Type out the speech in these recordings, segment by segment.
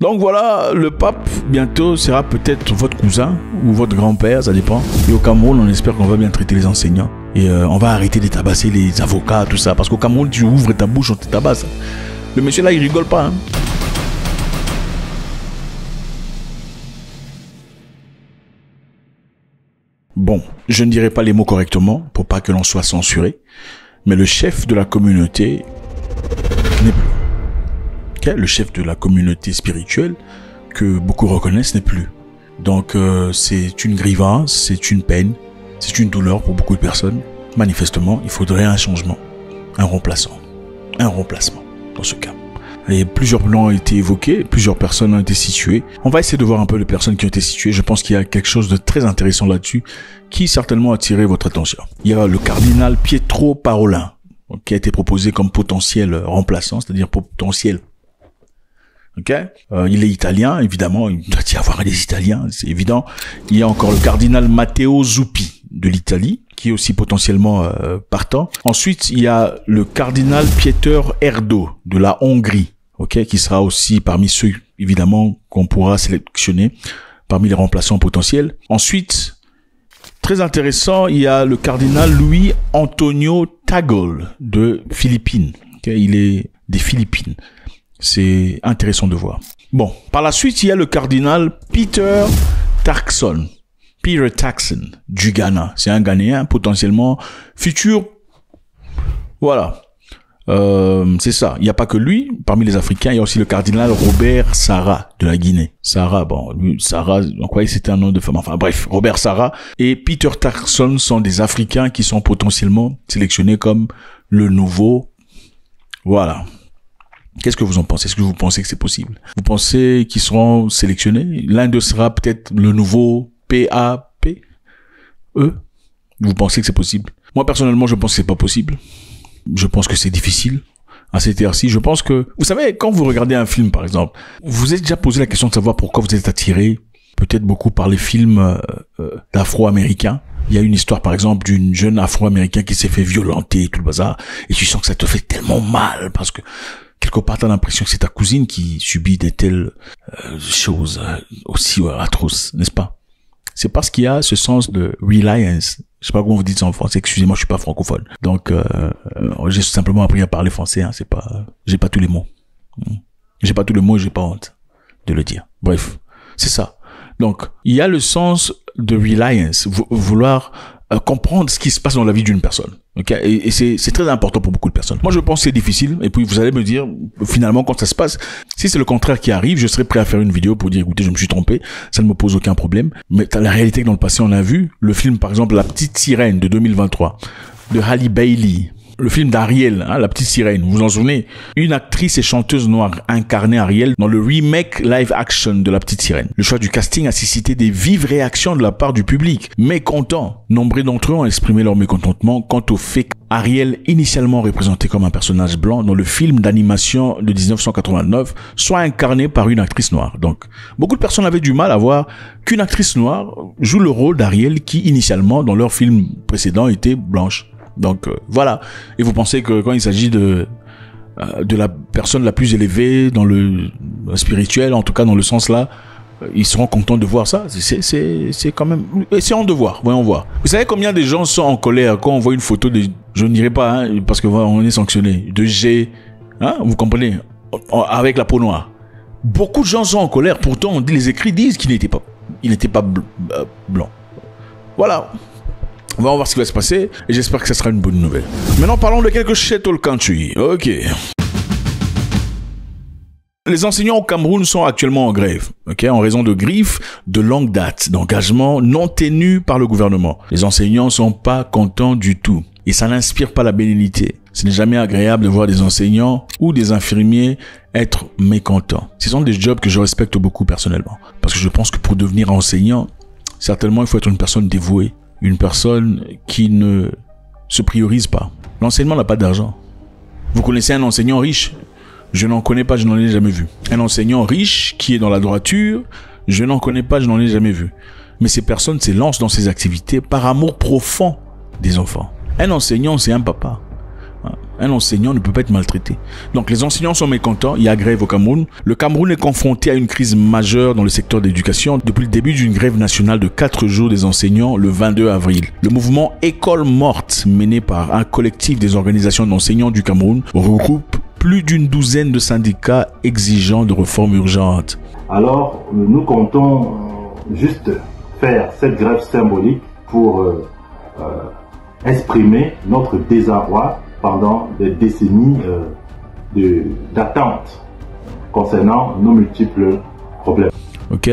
Donc voilà, le pape bientôt sera peut-être votre cousin ou votre grand-père, ça dépend. Et au Cameroun, on espère qu'on va bien traiter les enseignants. Et on va arrêter de tabasser les avocats, tout ça. Parce qu'au Cameroun, tu ouvres ta bouche, on te tabasse. Le monsieur là, il rigole pas. Hein. Bon, je ne dirai pas les mots correctement pour pas que l'on soit censuré. Mais le chef de la communauté n'est plus. Okay? Le chef de la communauté spirituelle que beaucoup reconnaissent n'est plus. Donc c'est une grievance, c'est une peine, c'est une douleur pour beaucoup de personnes. Manifestement, il faudrait un changement, un remplaçant, un remplacement dans ce cas. Et plusieurs plans ont été évoqués, plusieurs personnes ont été situées. On va essayer de voir un peu les personnes qui ont été situées. Je pense qu'il y a quelque chose de très intéressant là-dessus qui certainement a attiré votre attention. Il y a le cardinal Pietro Parolin qui a été proposé comme potentiel remplaçant, c'est-à-dire potentiel. Il est italien, évidemment, il doit y avoir des Italiens, c'est évident. Il y a encore le cardinal Matteo Zuppi de l'Italie, qui est aussi potentiellement partant. Ensuite, il y a le cardinal Péter Erdő de la Hongrie, qui sera aussi parmi ceux, évidemment, qu'on pourra sélectionner parmi les remplaçants potentiels. Ensuite, très intéressant, il y a le cardinal Luis Antonio Tagle de Philippines. Il est des Philippines. C'est intéressant de voir. Bon, par la suite, il y a le cardinal Peter Turkson. Peter Turkson du Ghana. C'est un Ghanéen potentiellement futur. Voilà. C'est ça. Il n'y a pas que lui. Parmi les Africains, il y a aussi le cardinal Robert Sarah de la Guinée. Sarah, bon, lui, Sarah, on croyait que c'était un nom de femme. Enfin bref, Robert Sarah et Peter Turkson sont des Africains qui sont potentiellement sélectionnés comme le nouveau. Voilà. Qu'est-ce que vous en pensez? Est-ce que vous pensez que c'est possible? Vous pensez qu'ils seront sélectionnés? L'un d'eux sera peut-être le nouveau PAP? Vous pensez que c'est possible? Moi, personnellement, je pense que c'est pas possible. Je pense que c'est difficile à cette heure-ci. Je pense que, vous savez, quand vous regardez un film, par exemple, vous êtes déjà posé la question de savoir pourquoi vous êtes attiré, peut-être beaucoup par les films d'Afro-Américains. Il y a une histoire, par exemple, d'une jeune Afro-Américaine qui s'est fait violenter et tout le bazar, et tu sens que ça te fait tellement mal, parce que quelque part, t'as l'impression que c'est ta cousine qui subit de telles choses aussi atroces, n'est-ce pas? C'est parce qu'il y a ce sens de reliance. Je sais pas comment vous dites ça en français. Excusez-moi, je suis pas francophone. Donc, j'ai simplement appris à parler français. Hein. C'est pas, j'ai pas tous les mots. J'ai pas tous les mots et j'ai pas honte de le dire. Bref, c'est ça. Donc, il y a le sens de reliance, vouloir comprendre ce qui se passe dans la vie d'une personne. Et c'est très important pour beaucoup de personnes. Moi, je pense que c'est difficile. Et puis, vous allez me dire, finalement, quand ça se passe, si c'est le contraire qui arrive, je serai prêt à faire une vidéo pour dire, écoutez, je me suis trompé. Ça ne me pose aucun problème. Mais la réalité que dans le passé, on a vu le film, par exemple, La Petite Sirène de 2023, de Halle Bailey. Le film d'Ariel, hein, La Petite Sirène, vous vous en souvenez? Une actrice et chanteuse noire incarnait Ariel dans le remake live action de La Petite Sirène. Le choix du casting a suscité des vives réactions de la part du public. Mécontents. Nombreux d'entre eux ont exprimé leur mécontentement quant au fait qu'Ariel, initialement représenté comme un personnage blanc dans le film d'animation de 1989, soit incarné par une actrice noire. Donc, beaucoup de personnes avaient du mal à voir qu'une actrice noire joue le rôle d'Ariel qui, initialement, dans leur film précédent, était blanche. Donc voilà. Et vous pensez que quand il s'agit de la personne la plus élevée dans le spirituel, en tout cas dans le sens là, ils seront contents de voir ça. C'est quand même. Essayons de voir. Voyons voir. Vous savez combien de gens sont en colère quand on voit une photo de, je ne dirais pas, hein, parce que voilà, on est sanctionné, de G, hein, vous comprenez, avec la peau noire. Beaucoup de gens sont en colère. Pourtant, les écrits disent qu'il n'était pas blanc. Voilà. On va voir ce qui va se passer et j'espère que ce sera une bonne nouvelle. Maintenant, parlons de quelques shittle country. Ok. Les enseignants au Cameroun sont actuellement en grève, en raison de griffes de longue date, d'engagements non tenus par le gouvernement. Les enseignants sont pas contents du tout et ça n'inspire pas la bénignité. Ce n'est jamais agréable de voir des enseignants ou des infirmiers être mécontents. Ce sont des jobs que je respecte beaucoup personnellement parce que je pense que pour devenir enseignant, certainement il faut être une personne dévouée. Une personne qui ne se priorise pas. L'enseignement n'a pas d'argent. Vous connaissez un enseignant riche? Je n'en connais pas, je n'en ai jamais vu. Un enseignant riche qui est dans la droiture? Je n'en connais pas, je n'en ai jamais vu. Mais ces personnes s'élancent dans ces activités par amour profond des enfants. Un enseignant, c'est un papa. Un enseignant ne peut pas être maltraité. Donc les enseignants sont mécontents, il y a grève au Cameroun. Le Cameroun est confronté à une crise majeure dans le secteur de l'éducation depuis le début d'une grève nationale de 4 jours des enseignants le 22 avril. Le mouvement École morte, mené par un collectif des organisations d'enseignants du Cameroun, regroupe plus d'une douzaine de syndicats exigeant de réformes urgentes. Alors, nous comptons juste faire cette grève symbolique pour exprimer notre désarroi pendant des décennies d'attente concernant nos multiples problèmes. Ok.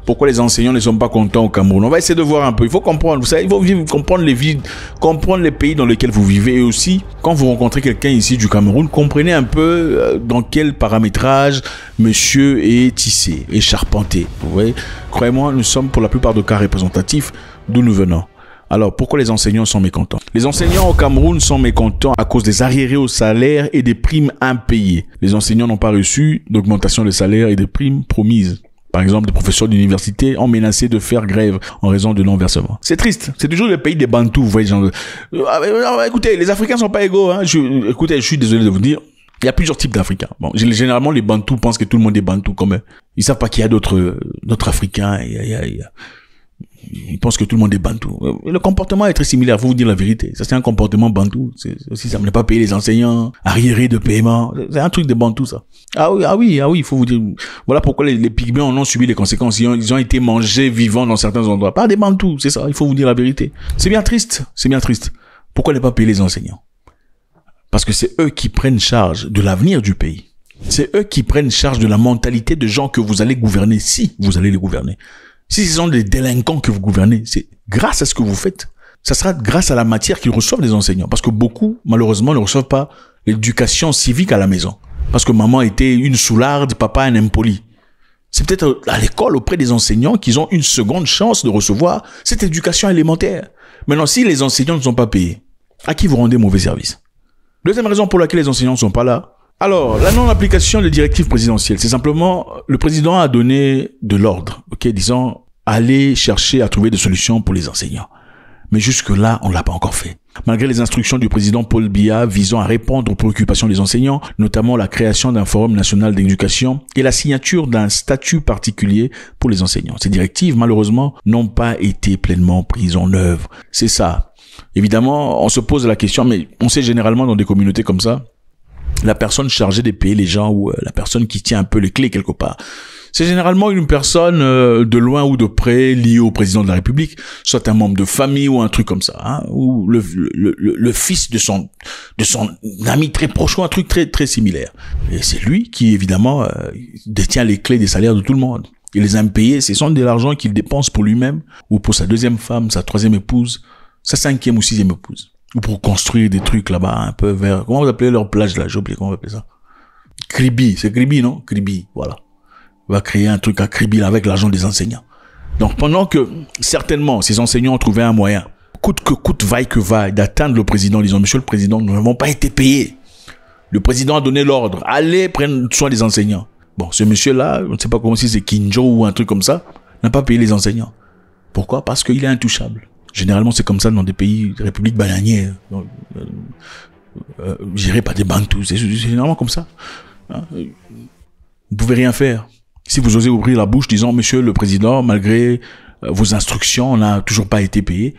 Pourquoi les enseignants ne sont pas contents au Cameroun? On va essayer de voir un peu. Il faut comprendre. Vous savez, il faut comprendre les vies, comprendre les pays dans lesquels vous vivez. Et aussi, quand vous rencontrez quelqu'un ici du Cameroun, comprenez un peu dans quel paramétrage monsieur est tissé et charpenté. Vous voyez? Croyez-moi, nous sommes pour la plupart des cas représentatifs d'où nous venons. Alors, pourquoi les enseignants sont mécontents? Les enseignants au Cameroun sont mécontents à cause des arriérés au salaire et des primes impayées. Les enseignants n'ont pas reçu d'augmentation de salaire et des primes promises. Par exemple, des professeurs d'université ont menacé de faire grève en raison de non-versement. C'est triste. C'est toujours le pays des Bantous, vous voyez, genre. Écoutez, les Africains sont pas égaux, hein. Écoutez, je suis désolé de vous dire. Il y a plusieurs types d'Africains. Bon, généralement, les Bantous pensent que tout le monde est Bantou comme eux. Ils savent pas qu'il y a d'autres Africains. Ils pensent que tout le monde est bantou. Le comportement est très similaire, faut vous dire la vérité. Ça, c'est un comportement bantou. C'est aussi, ça ne pas payer les enseignants, arriérés de paiement. C'est un truc de bantou, ça. Ah oui, il faut vous dire. Voilà pourquoi les pygmées en ont subi les conséquences. Ils ont été mangés vivants dans certains endroits. Pas des bantous, c'est ça. Il faut vous dire la vérité. C'est bien triste. Pourquoi ne pas payer les enseignants? Parce que c'est eux qui prennent charge de l'avenir du pays. C'est eux qui prennent charge de la mentalité de gens que vous allez gouverner, si vous allez les gouverner. Si ce sont des délinquants que vous gouvernez, c'est grâce à ce que vous faites. Ça sera grâce à la matière qu'ils reçoivent des enseignants. Parce que beaucoup, malheureusement, ne reçoivent pas l'éducation civique à la maison. Parce que maman était une soularde, papa un impoli. C'est peut-être à l'école, auprès des enseignants, qu'ils ont une seconde chance de recevoir cette éducation élémentaire. Maintenant, si les enseignants ne sont pas payés, à qui vous rendez mauvais service? Deuxième raison pour laquelle les enseignants ne sont pas là. Alors, la non-application des directives présidentielles, c'est simplement, le président a donné de l'ordre, disant, allez chercher à trouver des solutions pour les enseignants. Mais jusque-là, on ne l'a pas encore fait. Malgré les instructions du président Paul Biya visant à répondre aux préoccupations des enseignants, notamment la création d'un forum national d'éducation et la signature d'un statut particulier pour les enseignants. Ces directives, malheureusement, n'ont pas été pleinement prises en œuvre. C'est ça. Évidemment, on se pose la question, mais on sait généralement dans des communautés comme ça, la personne chargée de payer les gens ou la personne qui tient un peu les clés quelque part, c'est généralement une personne de loin ou de près liée au président de la République, soit un membre de famille ou un truc comme ça, hein, ou le fils de son ami très proche ou un truc très très similaire. Et c'est lui qui évidemment détient les clés des salaires de tout le monde. Et les impayés, ce sont de l'argent qu'il dépense pour lui-même ou pour sa deuxième femme, sa troisième épouse, sa cinquième ou sixième épouse. Ou pour construire des trucs là-bas, un peu vers... Comment vous appelez leur plage là? J'ai oublié comment on appelle ça. Kribi, c'est Kribi, non? Kribi, voilà. On va créer un truc à Kribi là, avec l'argent des enseignants. Donc pendant que, certainement, ces enseignants ont trouvé un moyen, coûte que coûte, vaille que vaille, d'atteindre le président, disant, monsieur le président, nous n'avons pas été payés. Le président a donné l'ordre, allez prendre soin des enseignants. Bon, ce monsieur-là, on ne sait pas comment si c'est Kinjo ou un truc comme ça, n'a pas payé les enseignants. Pourquoi? Parce qu'il est intouchable. Généralement, c'est comme ça dans des pays, des républiques bananières, gérées par des bantous. C'est généralement comme ça. Hein? Vous pouvez rien faire. Si vous osez ouvrir la bouche disant, monsieur le président, malgré vos instructions, on n'a toujours pas été payé,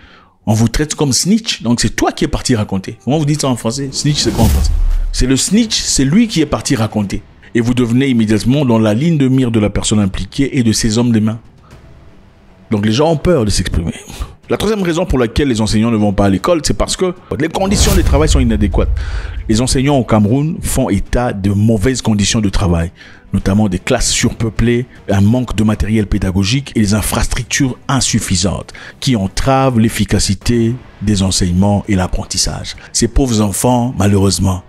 on vous traite comme snitch. Donc c'est toi qui es parti raconter. Comment vous dites ça en français? Snitch, c'est quoi en français? C'est le snitch, c'est lui qui est parti raconter. Et vous devenez immédiatement dans la ligne de mire de la personne impliquée et de ses hommes des mains. Donc les gens ont peur de s'exprimer. La troisième raison pour laquelle les enseignants ne vont pas à l'école, c'est parce que les conditions de travail sont inadéquates. Les enseignants au Cameroun font état de mauvaises conditions de travail, notamment des classes surpeuplées, un manque de matériel pédagogique et des infrastructures insuffisantes qui entravent l'efficacité des enseignements et l'apprentissage. Ces pauvres enfants, malheureusement,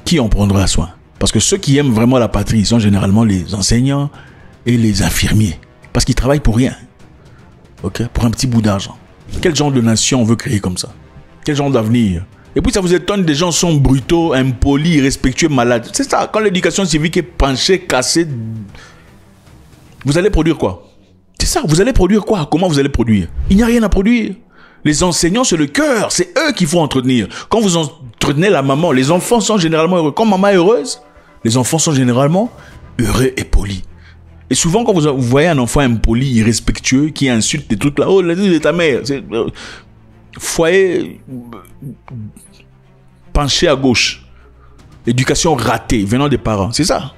qui en prendra soin? Parce que ceux qui aiment vraiment la patrie sont généralement les enseignants et les infirmiers. Parce qu'ils travaillent pour rien. Pour un petit bout d'argent. Quel genre de nation on veut créer comme ça? Quel genre d'avenir? Et puis ça vous étonne, des gens sont brutaux, impolis, irrespectueux, malades. C'est ça, quand l'éducation civique est penchée, cassée, vous allez produire quoi? C'est ça, vous allez produire quoi? Comment vous allez produire? Il n'y a rien à produire. Les enseignants, c'est le cœur. C'est eux qu'il faut entretenir. Quand vous entretenez la maman, les enfants sont généralement heureux. Quand maman est heureuse, les enfants sont généralement heureux et polis. Et souvent, quand vous voyez un enfant impoli, irrespectueux, qui insulte des trucs là, oh, la de ta mère, c'est foyer penché à gauche. Éducation ratée venant des parents, c'est ça.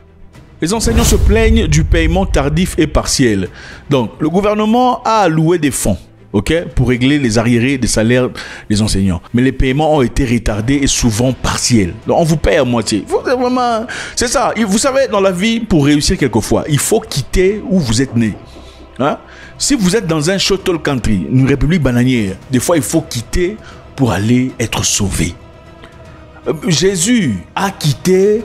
Les enseignants se plaignent du paiement tardif et partiel. Donc, le gouvernement a alloué des fonds, ok, pour régler les arriérés des salaires des enseignants. Mais les paiements ont été retardés et souvent partiels. Donc, on vous paie à moitié. Vraiment, c'est ça. Vous savez, dans la vie, pour réussir quelquefois, il faut quitter où vous êtes né. Hein? Si vous êtes dans un shuttle country, une république bananière, des fois, il faut quitter pour aller être sauvé. Jésus a quitté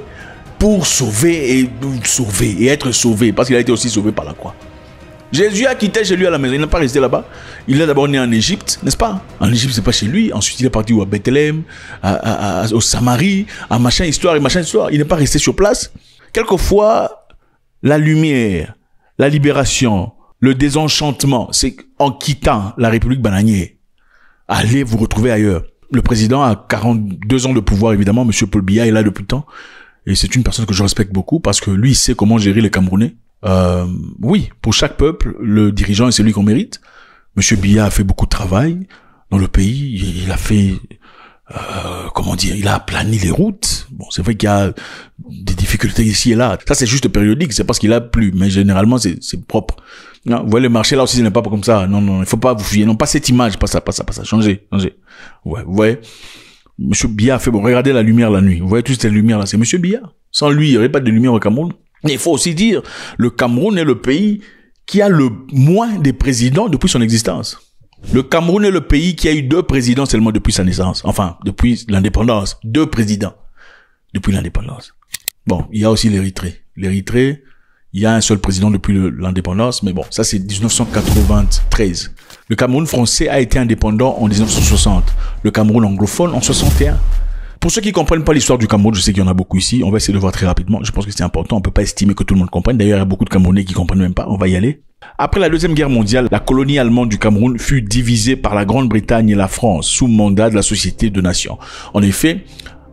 pour sauver et être sauvé, parce qu'il a été aussi sauvé par la croix. Jésus a quitté chez lui à la maison, il n'a pas resté là-bas. Il est d'abord né en Égypte, n'est-ce pas? En Égypte, c'est pas chez lui. Ensuite, il est parti à Bethléem, au Samarie, à machin histoire et machin histoire. Il n'est pas resté sur place. Quelquefois, la lumière, la libération, le désenchantement, c'est en quittant la République bananière, allez vous retrouver ailleurs. Le président a 42 ans de pouvoir, évidemment. Monsieur Paul Biya est là depuis le temps. Et c'est une personne que je respecte beaucoup parce que lui, il sait comment gérer les Camerounais. Oui, pour chaque peuple, le dirigeant est celui qu'on mérite. Monsieur Biya a fait beaucoup de travail dans le pays. Il a fait, comment dire, il a aplani les routes. Bon, c'est vrai qu'il y a des difficultés ici et là. Ça, c'est juste périodique. C'est parce qu'il a plu. Mais généralement, c'est propre. Non, vous voyez, le marché là aussi, ce n'est pas comme ça. Non, non, il faut pas vous fier. Non, pas cette image. Pas ça. Changez. Ouais, vous voyez. Monsieur Biya a fait, bon, regardez la lumière la nuit. Vous voyez toutes ces lumières là. C'est Monsieur Biya. Sans lui, il n'y aurait pas de lumière au Cameroun. Mais il faut aussi dire, le Cameroun est le pays qui a le moins de présidents depuis son existence. Le Cameroun est le pays qui a eu 2 présidents seulement depuis sa naissance. Enfin, depuis l'indépendance. 2 présidents depuis l'indépendance. Bon, il y a aussi l'Érythrée. L'Érythrée, il y a un seul président depuis l'indépendance, mais bon, ça c'est 1993. Le Cameroun français a été indépendant en 1960. Le Cameroun anglophone en 61. Pour ceux qui comprennent pas l'histoire du Cameroun, je sais qu'il y en a beaucoup ici, on va essayer de voir très rapidement. Je pense que c'est important, on peut pas estimer que tout le monde comprenne. D'ailleurs, il y a beaucoup de Camerounais qui comprennent même pas, on va y aller. Après la Deuxième Guerre mondiale, la colonie allemande du Cameroun fut divisée par la Grande-Bretagne et la France sous mandat de la Société de Nations. En effet,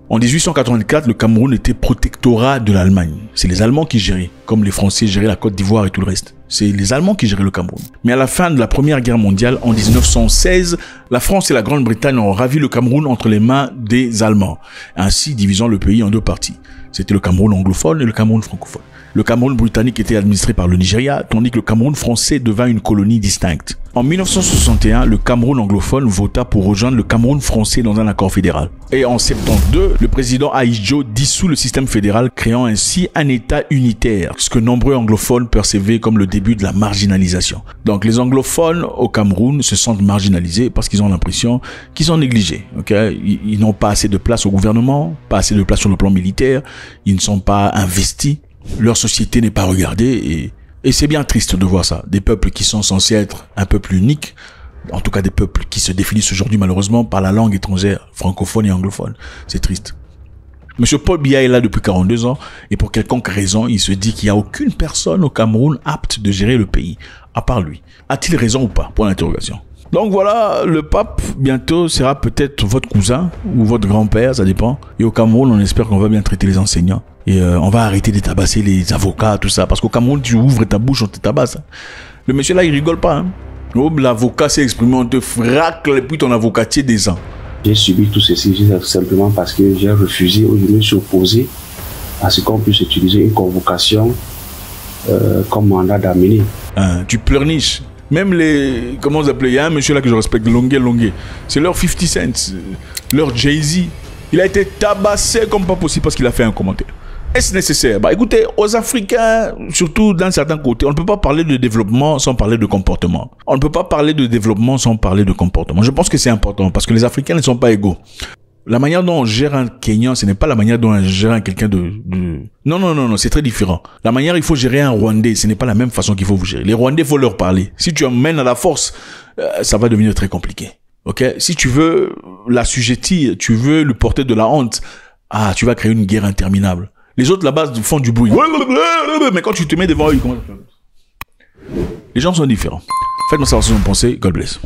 en 1884, le Cameroun était protectorat de l'Allemagne. C'est les Allemands qui géraient, comme les Français géraient la Côte d'Ivoire et tout le reste. C'est les Allemands qui géraient le Cameroun. Mais à la fin de la Première Guerre mondiale, en 1916, la France et la Grande-Bretagne ont ravi le Cameroun entre les mains des Allemands, ainsi divisant le pays en 2 parties. C'était le Cameroun anglophone et le Cameroun francophone. Le Cameroun britannique était administré par le Nigeria, tandis que le Cameroun français devint une colonie distincte. En 1961, le Cameroun anglophone vota pour rejoindre le Cameroun français dans un accord fédéral. Et en 72, le président Ahidjo dissout le système fédéral, créant ainsi un État unitaire, ce que nombreux anglophones percevaient comme le début de la marginalisation. Donc les anglophones au Cameroun se sentent marginalisés parce qu'ils ont l'impression qu'ils sont négligés. Ils n'ont pas assez de place au gouvernement, pas assez de place sur le plan militaire, ils ne sont pas investis. Leur société n'est pas regardée et c'est bien triste de voir ça. Des peuples qui sont censés être un peuple unique, en tout cas des peuples qui se définissent aujourd'hui malheureusement par la langue étrangère, francophone et anglophone. C'est triste. Monsieur Paul Biya est là depuis 42 ans et pour quelconque raison, il se dit qu'il n'y a aucune personne au Cameroun apte de gérer le pays, à part lui. A-t-il raison ou pas? Point d'interrogation. Donc voilà, le pape bientôt sera peut-être votre cousin ou votre grand-père, ça dépend. Et au Cameroun, on espère qu'on va bien traiter les enseignants. Et on va arrêter de tabasser les avocats, tout ça. Parce qu'au Cameroun, tu ouvres ta bouche, on te tabasse. Le monsieur là, il rigole pas. Hein. Oh, l'avocat s'est exprimé, on te fracle et puis ton avocatier descend. J'ai subi tout ceci simplement parce que j'ai refusé ou je me suis opposé à ce qu'on puisse utiliser une convocation comme mandat d'amener. Tu pleurniches. Même les... Comment vous appelez? Il y a un monsieur là que je respecte, Longuet. C'est leur 50 Cent, leur Jay-Z. Il a été tabassé comme pas possible parce qu'il a fait un commentaire. Est-ce nécessaire? Écoutez, aux Africains, surtout d'un certain côté, on ne peut pas parler de développement sans parler de comportement. On ne peut pas parler de développement sans parler de comportement. Je pense que c'est important parce que les Africains ne sont pas égaux. La manière dont on gère un Kenyan, ce n'est pas la manière dont on gère quelqu'un de... Non, c'est très différent. La manière il faut gérer un Rwandais, ce n'est pas la même façon qu'il faut vous gérer. Les Rwandais, il faut leur parler. Si tu emmènes à la force, ça va devenir très compliqué. Si tu veux l'assujettir, tu veux lui porter de la honte, tu vas créer une guerre interminable. Les autres là-bas font du bruit. Mais quand tu te mets devant eux, ils commencent à faire... Les gens sont différents. Faites-moi savoir ce que vous en pensez. God bless.